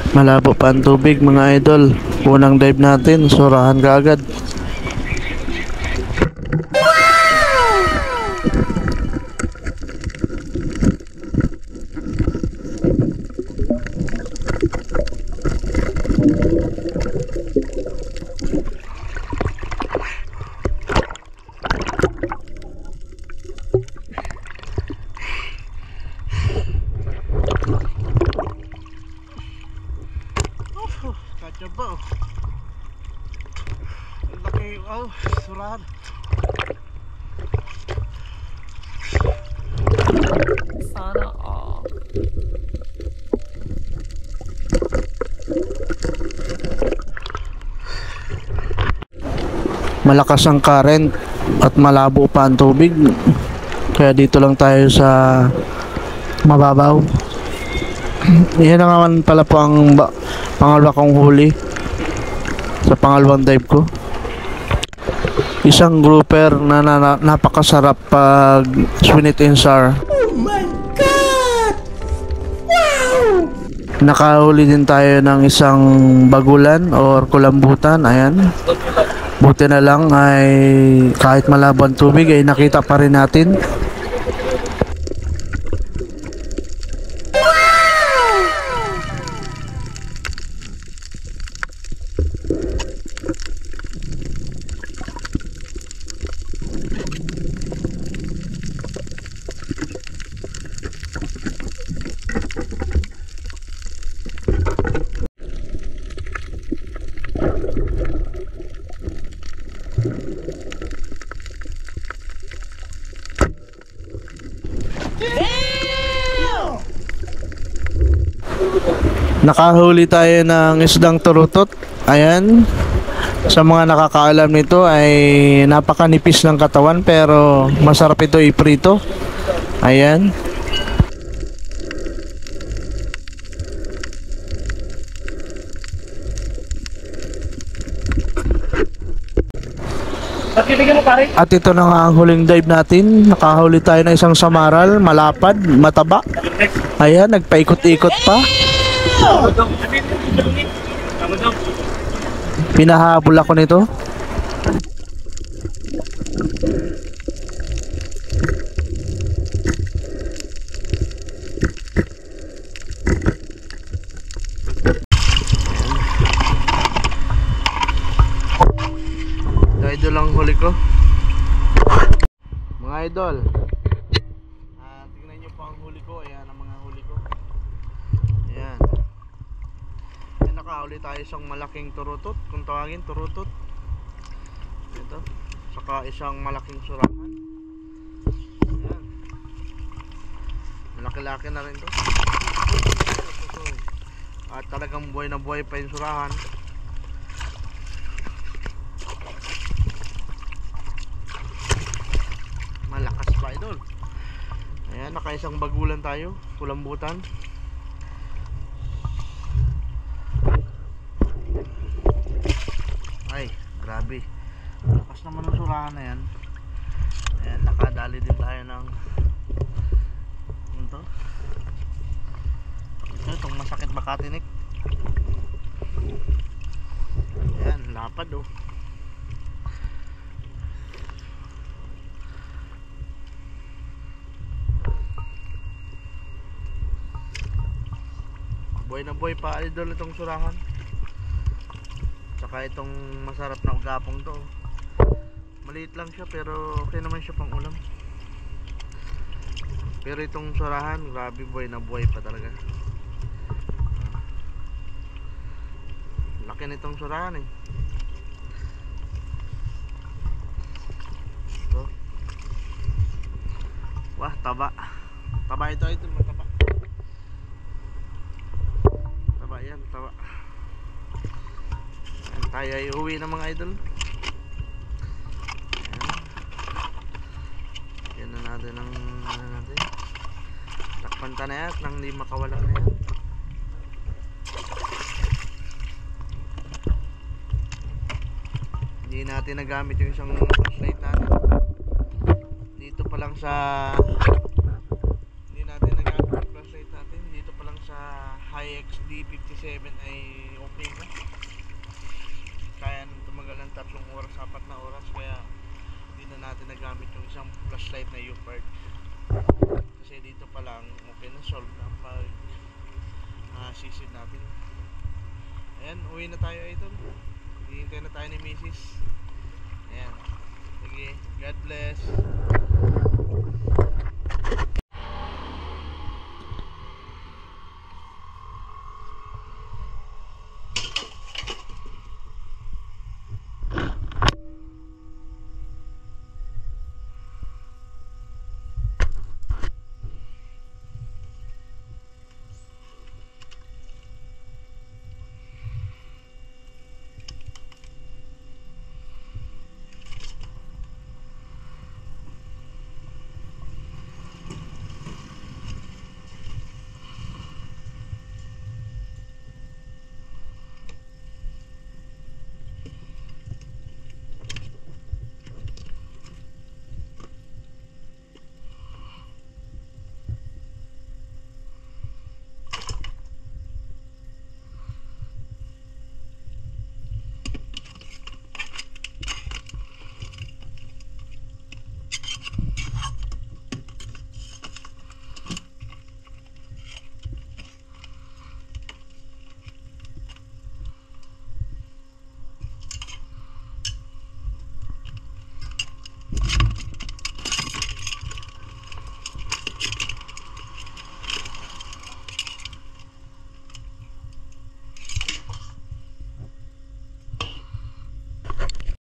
Malabo pa ang tubig mga idol. Unang dive natin, surahan kaagad. Kacabaw. Ang laki, surahan. Sana all. Malakas ang current at malabo pa ang tubig. Kaya dito lang tayo sa mababaw. Yan na naman pala po ang pangalawa kong huli sa pangalawang dive ko. Isang grouper na, napakasarap pag Sweet and Sour. Oh my God! Wow! Nakahuli din tayo ng isang bagulan or kulambutan. Ayan. Buti na lang ay kahit malabo ang tubig ay nakita pa rin natin. Nakahuli tayo ng isdang turutot. Ayan. Sa mga nakakaalam nito ay napakanipis ng katawan pero masarap ito iprito. Ayan. At ito na nga ang huling dive natin. Nakahuli tayo ng isang samaral, malapad, mataba. Ayan, nagpaikot-ikot pa. Pinahabol ako nito. Idol ang huli ko. Mga idol, tingnan nyo po ang huli ko. Ayan ang mga huli ko. Ayan. Ayan, nakahuli tayo isang malaking turutot, kung tawagin turutot. Ito. Saka isang malaking surahan. Ayan. Malaki-laki na rin to. At talagang buhay na buhay pa yung surahan. Malakas pa idol. Ayan, nakaisang bagulan tayo, kulambutan. Ay, grabe. Lakas naman ang surahan na yan. Ayan, nakadali din tayo ng ito. Itong masakit makatinik. Ayan, lapad oh. Buhay na buhay pa idol itong surahan. Tsaka itong masarap na ugapong to. Maliit lang siya pero okay naman siya pang ulam. Pero itong surahan, grabe buhay na buhay pa talaga. Laki nitong surahan eh. Ito. Wah, taba. Taba ito idol, mataba. Ayan, tawa. Ayan, tayo ay uwi ng mga idol. Ayan. Ayan na natin ang ano natin. Takpan ta na yan nang hindi makawala na yan. Hindi natin nagamit yung isang flashlight natin. Dito pala lang sa hindi natin nagamit yung flashlight natin. Dito pa lang sa HiXD 57 ay okay na. Kaya nang tumagal ng 3 oras, 4 na oras, kaya hindi na natin nagamit yung isang flashlight na U-part. Kasi dito pa lang okay na, solve na ang pag sisid natin. Ayan, uwi na tayo idol. Hihintay na tayo ni Mrs. Ayan. Sige, God bless.